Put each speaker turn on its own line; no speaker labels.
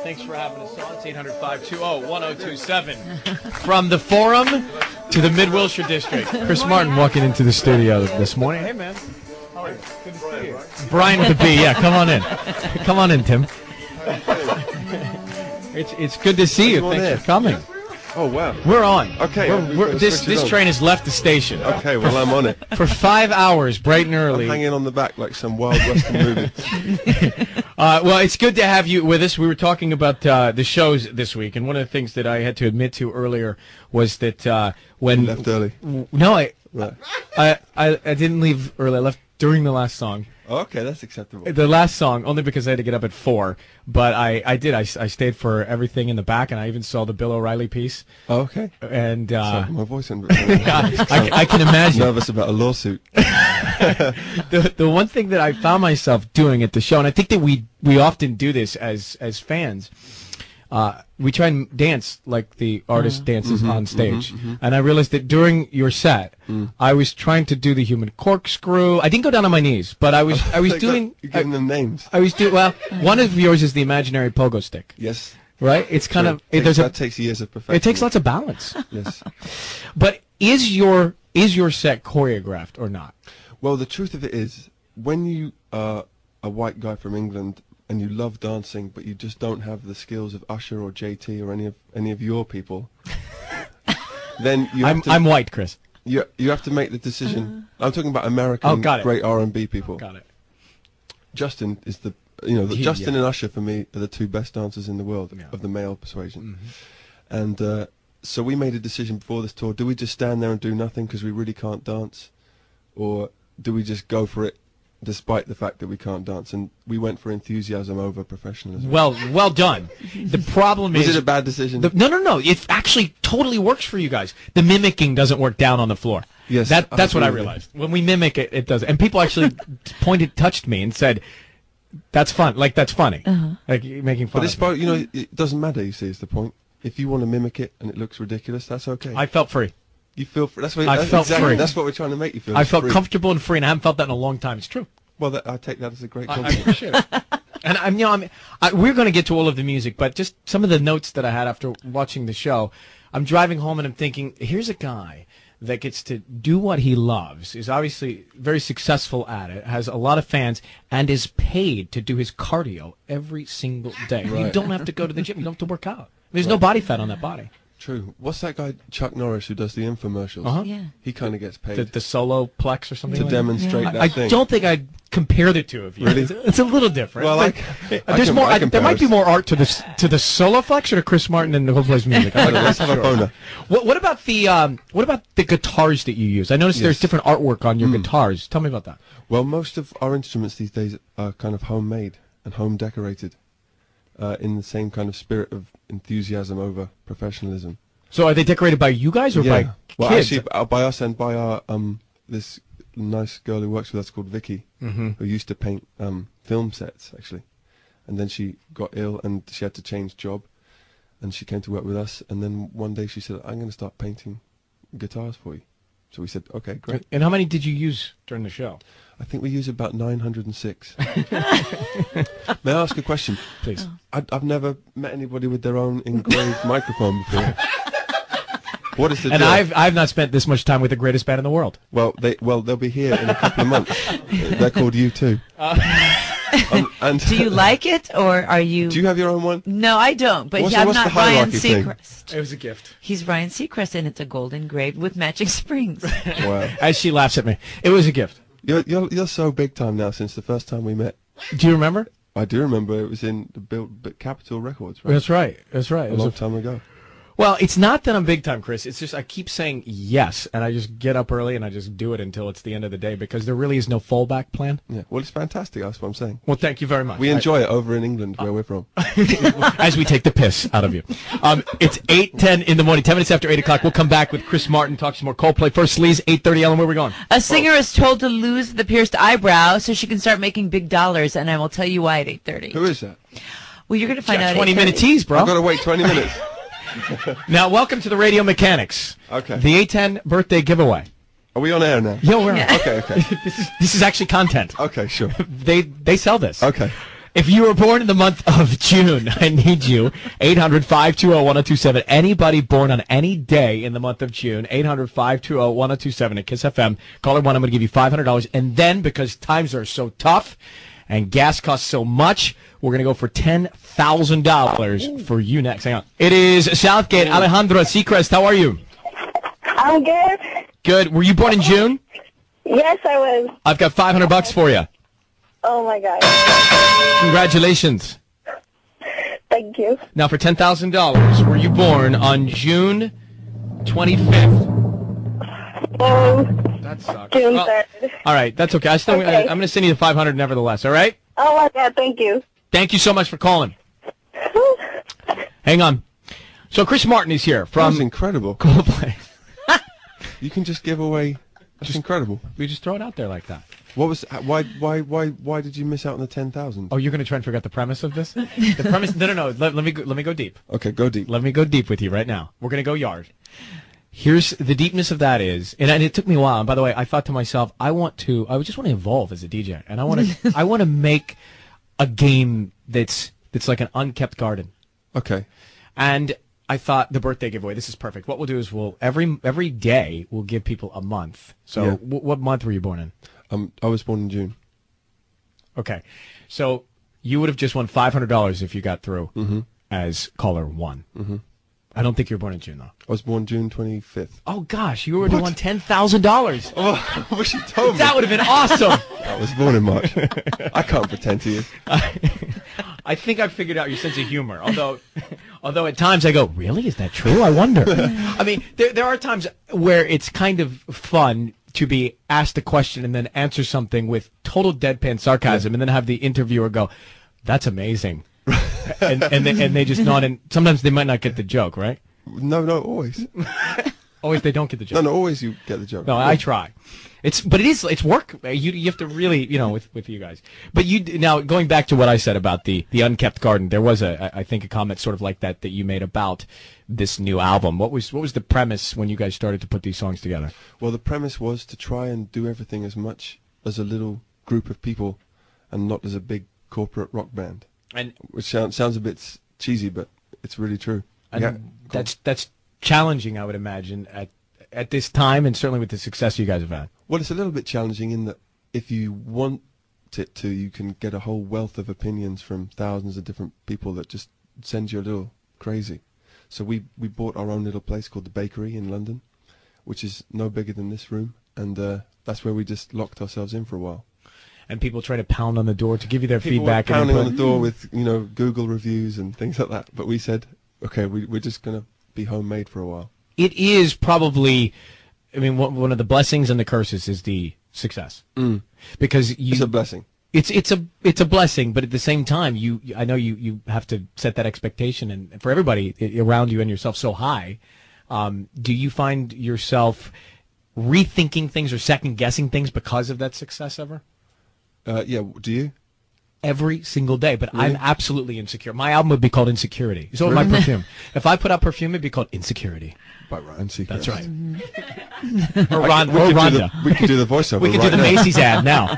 Thanks for having us on. It's 800-520-1027. From the Forum to the Mid-Wilshire District. Chris Martin walking into the studio this morning. Hey, man. How are you? Good to see you. Brian with a B. Yeah, come on in. Come on in, Tim. It's good to see you. Thanks for coming.
Oh, wow.
We're on.
Okay.
This train has left the station.
Okay, well, I'm on it.
For 5 hours, bright and early.
I'm hanging on the back like some Wild Western movie.
Well, it's good to have you with us. We were talking about the shows this week, and one of the things that I had to admit to earlier was that when...
You left early.
No, I didn't leave early. I left during the last song.
Oh, okay, that's acceptable.
The last song, only because I had to get up at 4. But I did. I stayed for everything in the back, and I even saw the Bill O'Reilly piece.
Oh, okay.
And
sorry, my voice ended.
I can imagine.
Nervous about a lawsuit.
The one thing that I found myself doing at the show, and I think that we often do this as fans, we try and dance like the artist dances on stage. And I realized that during your set, I was trying to do the human corkscrew. I didn't go down on my knees, but I was doing.
You're giving them names.
I was doing well. One of yours is the imaginary pogo stick.
Yes.
Right. It's kind of
that takes years of perfection.
It takes lots of balance.
Yes.
But is your set choreographed or not?
Well, the truth of it is, when you are a white guy from England and you love dancing, but you just don't have the skills of Usher or JT or any of your people, then you have
I'm white, Chris.
You have to make the decision. I'm talking about American great R&B people.
Got it.
Justin is Justin and Usher for me are the two best dancers in the world of the male persuasion. And so we made a decision before this tour: do we just stand there and do nothing because we really can't dance, or do we just go for it despite the fact that we can't dance? And we went for enthusiasm over professionalism.
Well done. The problem is...
Was it a bad decision?
No. It actually totally works for you guys. The mimicking doesn't work down on the floor.
Yes.
That's what I realized. When we mimic it, it does. And people actually touched me and said, that's fun. Like, that's funny. Like, you're making fun of it.
It doesn't matter, you see, is the point. If you want to mimic it and it looks ridiculous, that's okay.
I felt free.
You feel free. That's what
free.
That's what we're trying to make you feel.
I felt comfortable and free, and I haven't felt that in a long time. It's true.
Well, I take that as a great
compliment. I appreciate it. And we're going to get to all of the music, but just some of the notes that I had after watching the show. I'm driving home and I'm thinking, here's a guy that gets to do what he loves, is obviously very successful at it, has a lot of fans, and is paid to do his cardio every single day. Right. You don't have to go to the gym. You don't have to work out. There's no body fat on that body.
True. What's that guy, Chuck Norris, who does the infomercials?
Yeah.
He kind of gets paid.
The solo plex or something
to demonstrate that thing.
I don't think I'd compare the two of you.
Really?
It's a little different.
Well,
there might be more art to the solo flex or to Chris Martin and Coldplay's music.
Let's have a boner.
What about the guitars that you use? I noticed there's different artwork on your guitars. Tell me about that.
Well, most of our instruments these days are kind of homemade and home decorated, in the same kind of spirit of enthusiasm over professionalism.
So are they decorated by you guys or by kids?
Well, actually, by us and by our this nice girl who works with us called Vicky, who used to paint film sets actually, and then she got ill and she had to change job, and she came to work with us. And then one day she said, "I'm going to start painting guitars for you." So we said, "Okay, great."
And how many did you use during the show?
I think we use about 906. May I ask a question?
Please.
I've never met anybody with their own engraved microphone before. What is the
deal?
And
I've not spent this much time with the greatest band in the world.
Well, they'll be here in a couple of months. They're called U2.
Do you like it, or are you...
Do you have your own one?
No, I don't, but I'm not R.Seacrest.
It was a gift.
He's R.Seacrest, and it's a gold engraved with matching springs.
Wow.
As she laughs at me. It was a gift.
You're so big time now since the first time we met.
Do you remember?
I do remember. It was in the Capitol Records, right?
That's right. That's right.
A long time ago.
Well, it's not that I'm big time, Chris. It's just I keep saying yes, and I just get up early and I just do it until it's the end of the day because there really is no fallback plan.
Yeah. Well, it's fantastic. That's what I'm saying.
Well, thank you very much.
We enjoy it over in England, where we're from.
As we take the piss out of you. It's 8:10 in the morning, 10 minutes after 8 o'clock. We'll come back with Chris Martin, talk some more Coldplay. First, Lee's 8:30. Ellen, where are we going?
A singer is told to lose the pierced eyebrow so she can start making big dollars, and I will tell you why at 8:30.
Who is that?
Well, you're going to find out.
20-minute tease, bro.
I've got to wait 20 minutes.
Now, welcome to the Radio Mechanics.
Okay.
The 810 birthday giveaway.
Are we on air now?
Yeah, we're on.
Okay.
This is actually content.
Okay, sure.
They sell this.
Okay.
If you were born in the month of June, I need you. 800-520-1027. Anybody born on any day in the month of June, 800-520-1027 at KISS FM. Caller 1, I'm going to give you $500. And then, because times are so tough and gas costs so much, we're going to go for $10,000 for you next. Hang on. It is Southgate. Alejandro Seacrest, how are you?
I'm good.
Good. Were you born in June?
Yes, I was.
I've got $500 for you.
Oh, my God.
Congratulations.
Thank you.
Now, for $10,000, were you born on June 25th?
Oh,
That sucks.
June
Well,
3rd.
all right, that's okay. I'm going to send you the $500 nevertheless, all right?
Oh, my God, thank you.
Thank you so much for calling. Hang on. So Chris Martin is here
That
from
was incredible.
Coldplay.
You can just give away. That's incredible.
We just throw it out there like that.
What was? Why did you miss out on the 10,000?
Oh, you're going to try and forget the premise of this? The premise? No. Let me go deep.
Okay, go deep.
Let me go deep with you right now. We're going to go yard. Here's the deepness of that is, and it took me a while. And by the way, I thought to myself, I just want to evolve as a DJ, and I want to make a game that's like an unkept garden.
Okay.
And I thought the birthday giveaway. This is perfect. What we'll do is every day we'll give people a month. So
Yeah.
what month were you born in?
I was born in June.
Okay, so you would have just won $500 if you got through as caller 1.
Mm-hmm.
I don't think you were born in June though.
I was born June 25th.
Oh gosh, you would have won $10,000.
Oh, I wish you told me.
That would have been awesome.
I was born in March. I can't pretend to you.
I think I figured out your sense of humor. Although at times I go, really? Is that true? I wonder. I mean, there are times where it's kind of fun to be asked a question and then answer something with total deadpan sarcasm, and then have the interviewer go, "That's amazing," and they just nod. And sometimes they might not get the joke, right?
No, always.
Always they don't get the joke.
No, always you get the joke.
No, I try. It's work. You have to really, with you guys. But now going back to what I said about the unkept garden, there was I think a comment sort of like that you made about this new album. What was the premise when you guys started to put these songs together?
Well, the premise was to try and do everything as much as a little group of people, and not as a big corporate rock band.
And
which sounds a bit cheesy, but it's really true.
And
yeah,
that's challenging, I would imagine, at this time, and certainly with the success you guys have had.
Well, it's a little bit challenging in that if you want it to, you can get a whole wealth of opinions from thousands of different people that just send you a little crazy. So we bought our own little place called the Bakery in London, which is no bigger than this room, and that's where we just locked ourselves in for a while.
And people try to pound on the door to give you their
people
feedback.
Were pounding on the door with Google reviews and things like that. But we said, okay, we're just gonna be homemade for a while.
It is probably, I mean, one of the blessings and the curses is the success, because
it's a blessing.
It's a blessing, but at the same time, I know you have to set that expectation, and for everybody around you and yourself so high. Do you find yourself rethinking things or second guessing things because of that success ever?
Yeah. Do you?
Every single day, but
really?
I'm absolutely insecure. My album would be called Insecurity. So would my perfume. If I put out perfume, it'd be called Insecurity.
By R.Seacrest.
That's right. Or Rhonda.
We could do the voiceover.
We could do the Macy's ad now.